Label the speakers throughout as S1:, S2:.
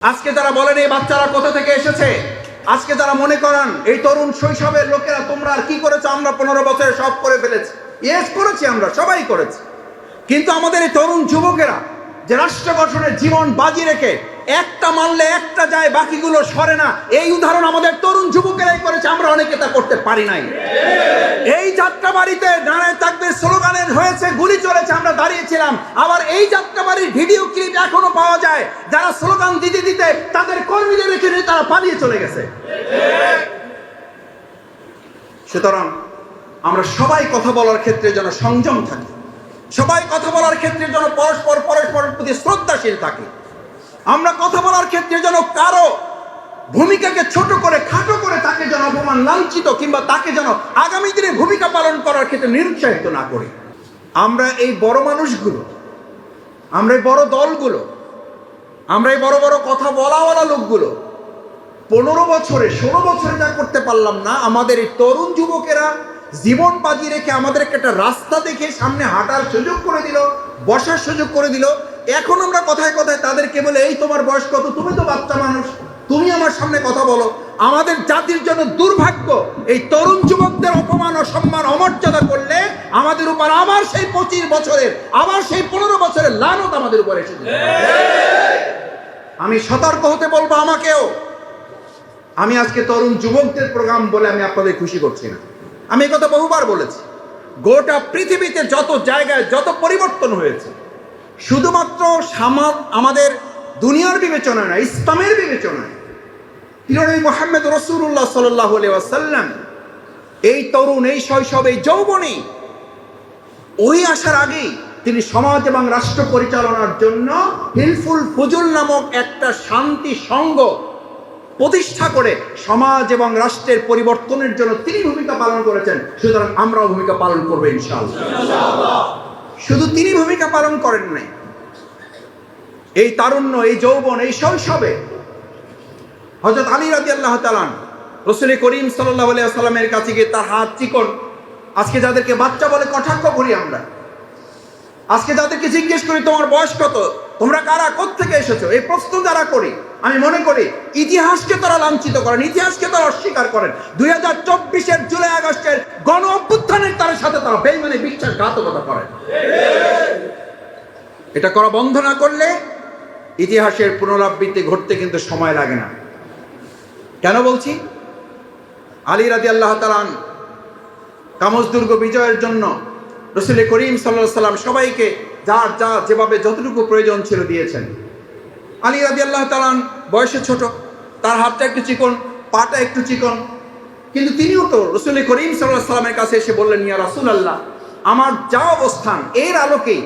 S1: আজকে যারা বলেন এই বাচ্চারা কোথা থেকে এসেছে, আজকে যারা মনে করেন এই তরুণ শৈশবের লোকেরা তোমরা আর কি করেছো, আমরা 15 বছরে সব করে ফেলেছি। ইয়েস, করেছি, আমরা সবাই করেছি। কিন্তু আমাদের এই তরুণ যুবকেরা যে রাষ্ট্র গঠনের জীবন বাজি রেখে একটা মানলে একটা যায়, বাকিগুলো সরে না, এই উদাহরণ আমাদের তরুণ যুবকেরাই করেছে। আমরা অনেকে তা করতে পারি নাই। এই যাত্রাবাড়িতে নারায়ে তাকবীর স্লোগানের হয়েছে, গুলি চলেছে, আমরা দাঁড়িয়েছিলাম। আবার এই যাত্রাবাড়ির ভিডিও ক্লিপ এখনো পাওয়া যায়, যারা স্লোগান দিতে দিতে তাদের কর্মীদের রেখে নিয়ে তারা পালিয়ে চলে গেছে। সুতরাং আমরা সবাই কথা বলার ক্ষেত্রে যেন সংযম থাকি, সবাই কথা বলার ক্ষেত্রে যেন পরস্পরের প্রতি শ্রদ্ধাশীল থাকি। আমরা কথা বলার ক্ষেত্রে যেন কারো ভূমিকাকে ছোট করে খাটো করে তাকে যেন অপমান লাঞ্ছিত কিংবা তাকে যেন আগামী দিনে ভূমিকা পালন করার ক্ষেত্রে নিরুৎসাহিত না করি। আমরা এই বড় মানুষগুলো, আমরা এই বড় দলগুলো, আমরা এই বড় বড় কথা বলাওয়ালা লোকগুলো 15 বছরে 16 বছরে যা করতে পারলাম না, আমাদের এই তরুণ যুবকেরা জীবন বাজি রেখে আমাদেরকে একটা রাস্তা দেখে সামনে হাঁটার সুযোগ করে দিল, বসার সুযোগ করে দিল। এখন আমরা কথায় কথায় তাদেরকে বলে, এই তোমার বয়স কত, তুমি তো বাচ্চা মানুষ, তুমি আমার সামনে কথা বলো। আমাদের জাতির জন্য দুর্ভাগ্য, এই তরুণ যুবকদের অপমান, অসম্মান, অমর্যাদা করলে আমাদের উপর আবার সেই 25 বছরের, আবার সেই 15 বছরের লানত আমাদের উপর এসে যাবে। আমি সতর্ক হতে বলবো আমাকেও। আমি আজকে তরুণ যুবকদের প্রোগ্রাম বলে আমি আপনাদের খুশি করছি না। আমি এই কথা বহুবার বলেছি। গোটা পৃথিবীতে যত জায়গায় যত পরিবর্তন হয়েছে, শুধুমাত্র আমাদের দুনিয়ার বিবেচনায় না, ইসলামের বিবেচনায় প্রিয় মুহাম্মদ রাসূলুল্লাহ সাল্লাল্লাহু আলাইহি ওয়াসাল্লাম এই তরুণ, এই শৈশব, এই যৌবনে ওই আসার আগেই তিনি সমাজ এবং রাষ্ট্র পরিচালনার জন্য হিলফুল ফুজুল নামক একটা শান্তি সংঘ প্রতিষ্ঠা করে সমাজ এবং রাষ্ট্রের পরিবর্তনের জন্য তিনি ভূমিকা পালন করেছেন। সুতরাং আমরাও ভূমিকা পালন করবো ইনশাআল্লাহ। শুধু তিনি ভূমিকা পালন করেন নাই, এই তারুণ্য, এই যৌবন, এই শৈশবে হযরত আলী রাদিয়াল্লাহু তাআলা রাসূল করিম সাল্লাল্লাহু আলাইহি ওয়াসাল্লামের কাছে গিয়ে তার হাত চিকন, আজকে যাদেরকে বাচ্চা বলে কটাক্ষ করি আমরা, আজকে যাদেরকে জিজ্ঞেস করি তোমার বয়স কত, তোমরা কারা, কোত্থেকে এসেছো, এই প্রশ্ন যারা করি, আমি মনে করি ইতিহাসকে তারা লাঞ্ছিত করেন, ইতিহাসকে তারা অস্বীকার করেন। 2024-এর জুলাই আগস্টের গণ অভ্যুত্থানের তার সাথে তারা বেঈমানি বিশ্বাসঘাতকতা করেন। এটা করা বন্ধ না করলে ইতিহাসের পুনরাবৃত্তি ঘটতে কিন্তু সময় লাগে না। কেন বলছি? আলী রাদিয়াল্লাহু তাআলা কামজ দুর্গ বিজয়ের জন্য রাসূল করিম সাল্লাল্লাহু আলাইহি ওয়াসাল্লাম সবাইকে যার যা যেভাবে যতটুকু প্রয়োজন ছিল দিয়েছেন। আলী রাদিয়াল্লাহু তাআলা বয়সে ছোট, তার হাতটা একটু চিকন, পাটা একটু চিকন, কিন্তু তিনিও তো রাসূল করিম সাল্লাল্লাহু আলাইহি ওয়াসাল্লামের কাছে এসে বললেন, ইয়া রাসূলুল্লাহ, আমার যা অবস্থান এর আলোকে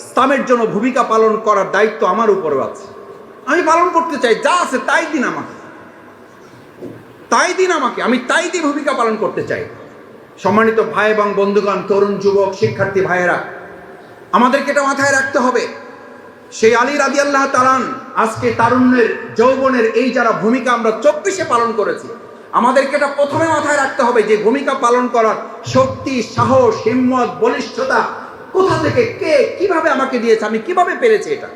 S1: ইসলামের জন্য ভূমিকা পালন করার দায়িত্ব আমার উপরে আছে, আমি পালন করতে চাই, যা আছে তাই দিন আমাকে, তাই দিন আমাকে, আমি তাই দিয়ে ভূমিকা পালন করতে চাই। সম্মানিত ভাই এবং বন্ধুগণ, তরুণ যুবক শিক্ষার্থী ভাইয়েরা, আমাদেরকে এটা মাথায় রাখতে হবে, সেই আলী রাদিয়াল্লাহু তাআলা আজকে তারুণ্যের, যৌবনের এই যারা ভূমিকা আমরা 24-এ পালন করেছি, আমাদেরকে এটা প্রথমে মাথায় রাখতে হবে যে ভূমিকা পালন করার শক্তি, সাহস, হিম্মত, বলিষ্ঠতা কোথা থেকে, কে কিভাবে আমাকে দিয়েছে, আমি কিভাবে পেরেছি এটা।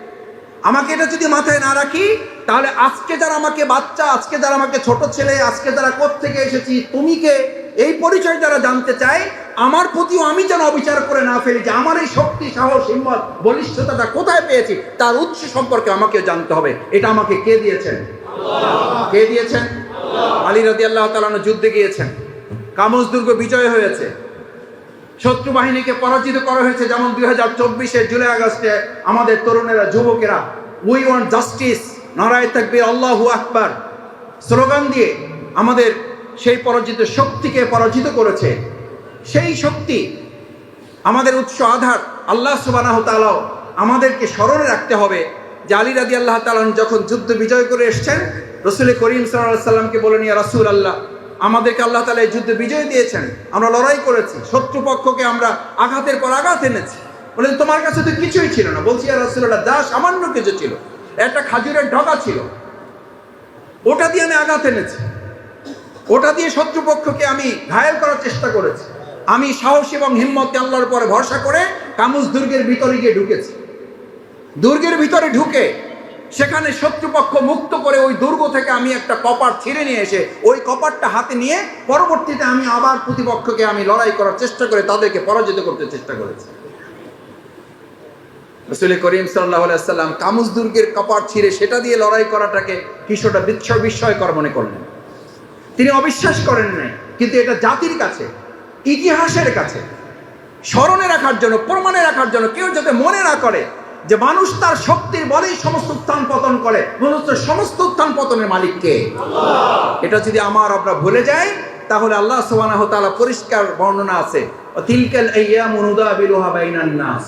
S1: আমাকে এটা যদি মাথায় না রাখি, তাহলে আজকে যারা আমাকে বাচ্চা, আজকে যারা আমাকে ছোট ছেলে, আজকে যারা কোত্থেকে এসেছি, তুমি কে, এই পরিচয় যারা জানতে চায়, আমার প্রতিও আমি যেন অবিচার করে না ফেলি যে আমার এই শক্তি, সাহস, হিম্মত, বলিষ্ঠতাটা কোথায় পেয়েছি, তার উৎস সম্পর্কে আমাকেও জানতে হবে। এটা আমাকে কে দিয়েছেন? আল্লাহ। কে দিয়েছেন? আল্লাহ। আলী রাদিয়াল্লাহু তাআলা যুদ্ধে গিয়েছেন, কামজ দুর্গ বিজয় হয়েছে, শত্রু বাহিনীকে পরাজিত করা হয়েছে। যেমন 2024-এর জুলাই আগস্টে আমাদের তরুণেরা, যুবকেরা উই ওয়ান্ট জাস্টিস, নারায়ে তাকবীর, আল্লাহু আকবার স্লোগান দিয়ে আমাদের সেই পরাজিত শক্তিকে পরাজিত করেছে। সেই শক্তি আমাদের উৎস, আধার আল্লাহ সুবহানাহু তাআলা। আমাদেরকে স্মরণে রাখতে হবে যে আলী রাদিয়াল্লাহু তাআলা যখন যুদ্ধ বিজয় করে এসেছেন, রাসূল করিম সাল্লাল্লাহু আলাইহি ওয়াসাল্লামকে বলেন, ইয়া রাসূলুল্লাহ, আমাদেরকে আল্লাহ তাআলা এই যুদ্ধে বিজয় দিয়েছেন, আমরা লড়াই করেছি, শত্রুপক্ষকে আমরা আঘাতের পর আঘাত এনেছি। বলেন তোমার কাছে তো কিছুই ছিল না। বলছি, ইয়া রাসূলুল্লাহ, যা সামান্য কিছু ছিল, একটা খাজুরের ঢগা ছিল, ওটা দিয়ে আমি আঘাত এনেছি, ওটা দিয়ে শত্রুপক্ষকে আমি ঘায়েল করার চেষ্টা করেছি। আমি সাহস এবং হিম্মতে আল্লাহর উপরে ভরসা করে কামুজ দুর্গের ভিতরে গিয়ে ঢুকেছি। দুর্গের ভিতরে ঢুকে সেখানে শত্রুপক্ষ মুক্ত করে ওই দুর্গ থেকে আমি একটা কপাট ছিঁড়ে নিয়ে এসে ওই কপাটটা হাতে নিয়ে পরবর্তীতে আমি আবার প্রতিপক্ষকে আমি লড়াই করার চেষ্টা করে তাদেরকে পরাজিত করতে চেষ্টা করেছি। রাসূল করিম সাল্লাল্লাহু আলাইহি ওয়াসাল্লাম কামুজ দুর্গের কপাট ছিঁড়ে সেটা দিয়ে লড়াই করাটাকে কিছুটা বিস্ময়কর মনে করলেন। তিনি অবিশ্বাস করেন নাই, কিন্তু এটা জাতির কাছে, ইতিহাসের কাছে স্মরণে রাখার জন্য, প্রমাণে রাখার জন্য, কেউ যাতে মনে না করে যে মানুষ তার শক্তির বলেই সমস্ত উত্থান পতন করে, মূলত সমস্ত উত্থান পতনের মালিক কে? এটা যদি আমরা ভুলে যাই, তাহলে আল্লাহ সুবহানাহু ওয়া তাআলা পরিষ্কার বর্ণনা আছে, তিলকাল আইয়ামু নুদাবিলুহা বাইনান নাস।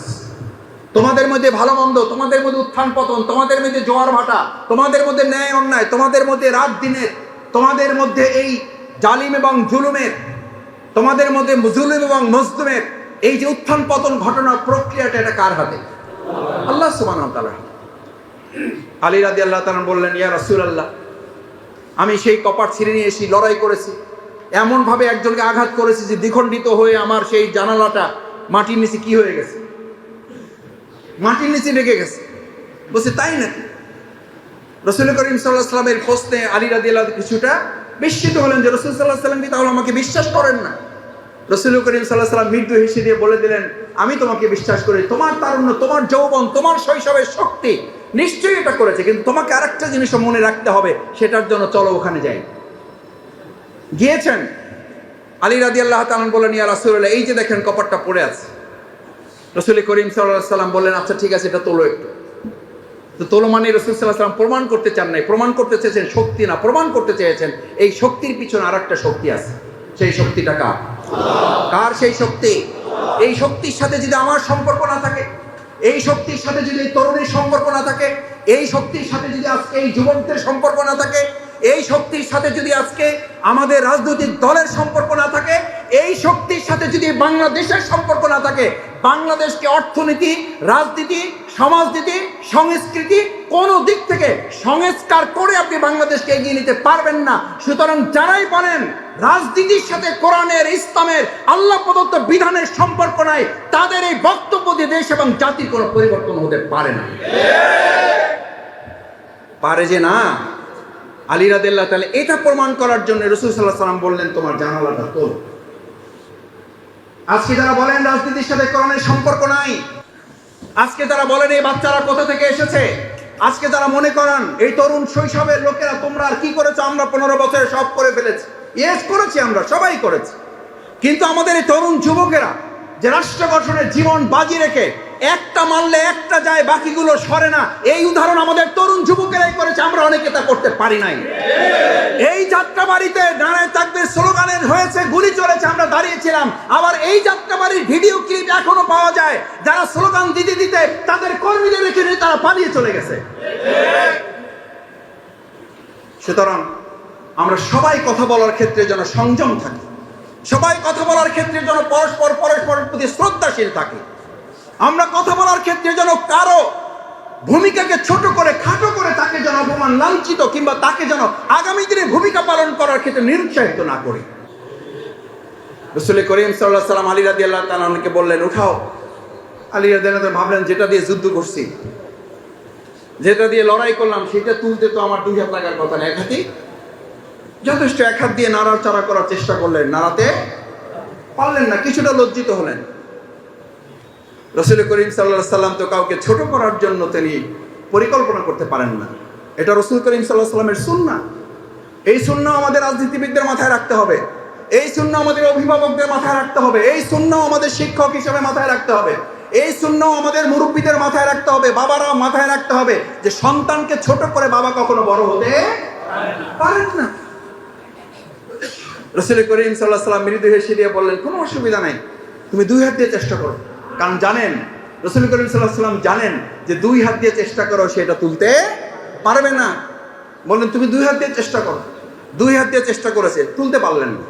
S1: তোমাদের মধ্যে ভালো মন্দ, তোমাদের মধ্যে উত্থান পতন, তোমাদের মধ্যে জোয়ার ভাটা, তোমাদের মধ্যে ন্যায় অন্যায়, তোমাদের মধ্যে রাত দিনের, তোমাদের মধ্যে এই জালিম এবং জুলুমের, তোমাদের মধ্যে জুলুম এবং মজলুমের এই যে উত্থান পতন ঘটনার প্রক্রিয়াটা, এটা কার হাতে? আল্লাহ সুবহানাহু ওয়া তাআলা। আলী রাদিয়াল্লাহু তাআলা বললেন, ইয়া রাসূলুল্লাহ, আমি সেই কপাট ছিঁড়ে নিয়ে এসে লড়াই করেছি, এমন ভাবে একজনকে আঘাত করেছি যে দ্বিখণ্ডিত হয়ে আমার সেই জানালাটা মাটির নিচে কি হয়ে গেছে, মাটির নিচে লেগে গেছে। বলছে তাই নাকি? রাসূল করিম সাল্লাল্লাহু আলাইহি ওয়াসাল্লামের প্রশ্নে আলী রাদিয়াল্লাহু কিছুটা বিস্মিত হলেন যে রাসূল সাল্লাল্লাহু আলাইহি ওয়াসাল্লাম কি তাহলে আমাকে বিশ্বাস করেন না? রাসূল করিম সাল্লাল্লাহু আলাইহি ওয়াসাল্লাম মৃদু হেসে দিয়ে বলে দিলেন, আমি তোমাকে বিশ্বাস করি, তোমার তারুণ্য, তোমার যৌবন, তোমার শৈশবের শক্তি নিশ্চয়ই এটা করেছে, কিন্তু তোমাকে আরেকটা জিনিস মনে রাখতে হবে, সেটার জন্য চলো ওখানে যাই। গিয়েছেন। আলী রাদিয়াল্লাহু তাআলা বললেন, ইয়া রাসূলুল্লাহ, এই যে দেখেন কপাটটা পড়ে আছে। রাসূল করিম সাল্লাল্লাহু আলাইহি ওয়াসাল্লাম বললেন, আচ্ছা ঠিক আছে, এটা তোলো একটু। তো তোলো মানে রাসূল সাল্লাল্লাহু আলাইহি ওয়াসাল্লাম প্রমাণ করতে চান নাই, প্রমাণ করতে চেয়েছেন শক্তি না, প্রমাণ করতে চেয়েছেন এই শক্তির পিছনে আরেকটা শক্তি আছে। সেই শক্তিটা কার? কার সেই শক্তি? এই শক্তির সাথে যদি আমার সম্পর্ক না থাকে, এই শক্তির সাথে যদি তরুণীর সম্পর্ক না থাকে, এই শক্তির সাথে যদি আজকে এই যুবকদের সম্পর্ক না থাকে, এই শক্তির সাথে যদি আজকে আমাদের রাজনৈতিক দলের সম্পর্ক না থাকে, এই শক্তির সাথে যদি বাংলাদেশের সম্পর্ক না থাকে, বাংলাদেশকে অর্থনীতি, রাজনীতি, সমাজনীতি, সংস্কৃতি কোনো দিক থেকে সংস্কার করে আপনি বাংলাদেশকে এগিয়ে নিতে পারবেন না। সুতরাং যারাই বলেন রাজনীতির সাথে কোরআনের, ইসলামের, আল্লাহ প্রদত্ত বিধানের সম্পর্ক নাই, তাদের এই বক্তব্য দিয়ে দেশ এবং জাতির কোনো পরিবর্তন হতে পারে না। পারে যে না। আলী রাদিয়াল্লাহু তাআলা এটা প্রমাণ করার জন্য রাসূল সাল্লাল্লাহু আলাইহি ওয়াসাল্লাম বললেন, তোমার জানালাটা তোলো। আজকে যারা বলেন রাজনীতির সাথে কোরআনের সম্পর্ক নাই, আজকে যারা বলেন এই বাচ্চারা কোথা থেকে এসেছে, আজকে যারা মনে করেন এই তরুণ শৈশবের লোকেরা তোমরা আর কি করেছো, আমরা 15 বছরে সব করে ফেলেছি, ইয়েস করেছি, আমরা সবাই করেছি, কিন্তু আমাদের এই তরুণ যুবকেরা যে রাষ্ট্র গঠনের জীবন বাজি রেখে একটা মানলে একটা যায়, বাকিগুলো সরে না, এই উদাহরণ আমাদের তরুণ যুবকেরাই করেছে, আমরা অনেকে তা করতে পারি নাই। এই যাত্রাবাড়িতে নারায়ে তাকবীর স্লোগানের হয়েছে, গুলি চলেছে, আমরা দাঁড়িয়েছিলাম, আবার এই যাত্রাবাড়ির ভিডিও ক্লিপ এখনো পাওয়া যায়, যারা স্লোগান দিতে দিতে তাদের কর্মীদের রেখে নিয়ে তারা পালিয়ে চলে গেছে। সুতরাং আমরা সবাই কথা বলার ক্ষেত্রে যেন সংযম থাকি, সবাই কথা বলার ক্ষেত্রে যেন পরস্পরের প্রতি শ্রদ্ধাশীল থাকি, আমরা কথা বলার ক্ষেত্রে যেন কারো ভূমিকাকে ছোট করে, খাটো করে তাকে যেন অপমান, লাঞ্ছিত কিংবা তাকে যেন আগামী দিনে ভূমিকা পালন করার ক্ষেত্রে নিরুৎসাহিত না করি। রাসূল করিম সাল্লাল্লাহু আলাইহি ওয়াসাল্লাম আলী রাদিয়াল্লাহু তাআলা আনহুকে বললেন, উঠাও। আলী রাদিয়াল্লাহু তাআলা ভাবলেন, যেটা দিয়ে যুদ্ধ করছি, যেটা দিয়ে লড়াই করলাম, সেটা তুলতে তো আমার 2 হাত লাগার কথা না, 1 হাতই যথেষ্ট। 1 হাত দিয়ে নাড়াচাড়া করার চেষ্টা করলেন, নাড়াতে পারলেন না, কিছুটা লজ্জিত হলেন। রাসূল করিম সাল্লাল্লাহু আলাইহি ওয়াসাল্লাম তো কাউকে ছোট করার জন্য তিনি পরিকল্পনা করতে পারেন না, এটা রাসূল করিম সাল্লাল্লাহু আলাইহি ওয়াসাল্লামের সুন্নাহ। এই সুন্নাহ আমাদের রাজনীতিবিদদের মাথায় রাখতে হবে, এই সুন্নাহ আমাদের অভিভাবকদের মাথায় রাখতে হবে, এই সুন্নাহ আমাদের শিক্ষক হিসেবে মাথায় রাখতে হবে, এই সুন্নাহ আমাদের মুরব্বীদের মাথায় রাখতে হবে, বাবারা মাথায় রাখতে হবে যে সন্তানকে ছোট করে বাবা কখনো বড় হতে পারেন না। রাসূল করিম সাল্লাল্লাহু আলাইহি ওয়াসাল্লাম মৃদু হেসে দিয়ে বললেন, কোনো অসুবিধা নাই, তুমি 2 হাত দিয়ে চেষ্টা করো। কারণ জানেন, রাসূল করিম সাল্লাল্লাহু আলাইহি ওয়াসাল্লাম জানেন যে 2 হাত দিয়ে চেষ্টা করো সেটা তুলতে পারবে না। বললেন, তুমি 2 হাত দিয়ে চেষ্টা করো। 2 হাত দিয়ে চেষ্টা করেছে, তুলতে পারলেন না।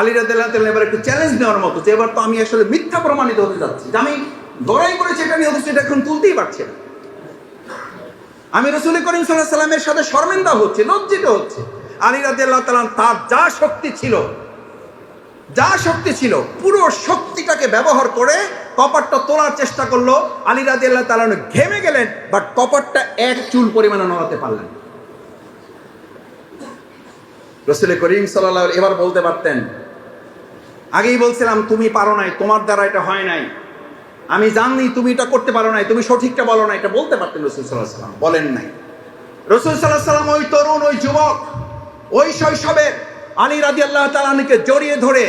S1: আলী রাদিয়াল্লাহু তাআলা এবার একটু চ্যালেঞ্জ নেওয়ার মতো, যে এবার তো আমি আসলে মিথ্যা প্রমাণিত হতে যাচ্ছি, যে আমি লড়াই করেছি এটা নিয়ে, অথচ এটা এখন তুলতেই পারছি না, আমি রাসূল করিম সাল্লাল্লাহু আলাইহি ওয়াসাল্লামের সাথে শর্মিন্দা হচ্ছে, লজ্জিত হচ্ছে। আলী রাদিয়াল্লাহু তাআলা তার যা শক্তি ছিল পুরো শক্তিটাকে ব্যবহার করে কপারটা তোলার চেষ্টা করলো, আলী রাদিয়াল্লাহু তাআলা আনহু ঘেমে গেলেন, বাট কপারটা এক চুল পরিমাণে নড়াতে পারলেন। রাসূল করিম সাল্লাল্লাহু আলাইহি এবার বলতে পারতেন, আগেই বলছিলাম তুমি পারো নাই, তোমার দ্বারা এটা হয় নাই, আমি জানি তুমি এটা করতে পারো নাই, তুমি সঠিকটা বলো না, এটা বলতে পারতেন রাসূল সাল্লাল্লাহু আলাইহি ওয়াসাল্লাম, বলেন নাই। রাসূল সাল্লাল্লাহু আলাইহি ওয়াসাল্লাম ওই তরুণ, ওই যুবক, ওই শৈশবের আলী রাদিয়াল্লাহু তাআলা আনহুকে জড়িয়ে ধরে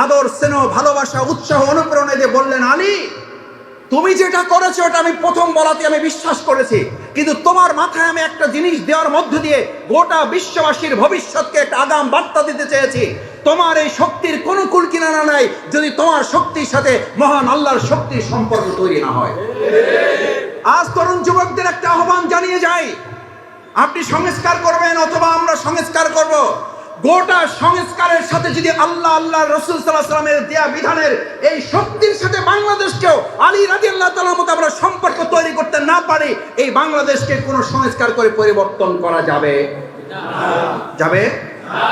S1: আদর, স্নেহ, ভালোবাসা, উৎসাহ, অনুপ্রেরণা দিয়ে বললেন, আলী তুমি যেটা করেছো ওটা আমি প্রথম বলাতে আমি বিশ্বাস করেছি, কিন্তু তোমার মাথায় আমি একটা জিনিস দেওয়ার মধ্য দিয়ে গোটা বিশ্ববাসীর ভবিষ্যৎকে একটা আগাম বার্তা দিতে চেয়েছি। তোমার এই শক্তির কোনো কুল কিনারা নাই যদি তোমার শক্তির সাথে মহান আল্লাহর শক্তির সম্পর্ক তৈরি না হয়। আজ তরুণ যুবকদের একটা আহ্বান জানিয়ে যাই, আপনি সংস্কার করবেন অথবা আমরা সংস্কার করব, গোটা সংস্কারের সাথে যদি আল্লাহ, আল্লাহ রাসূল সাল্লাল্লাহু আলাইহি ওয়াসাল্লামের দেয়া বিধানের এই শক্তির সাথে বাংলাদেশকেও আলী রাদিয়াল্লাহু তাআলার মতো আমরা সম্পর্ক তৈরি করতে না পারি, এই বাংলাদেশকে কোনো সংস্কার করে পরিবর্তন করা যাবে না, যাবে না।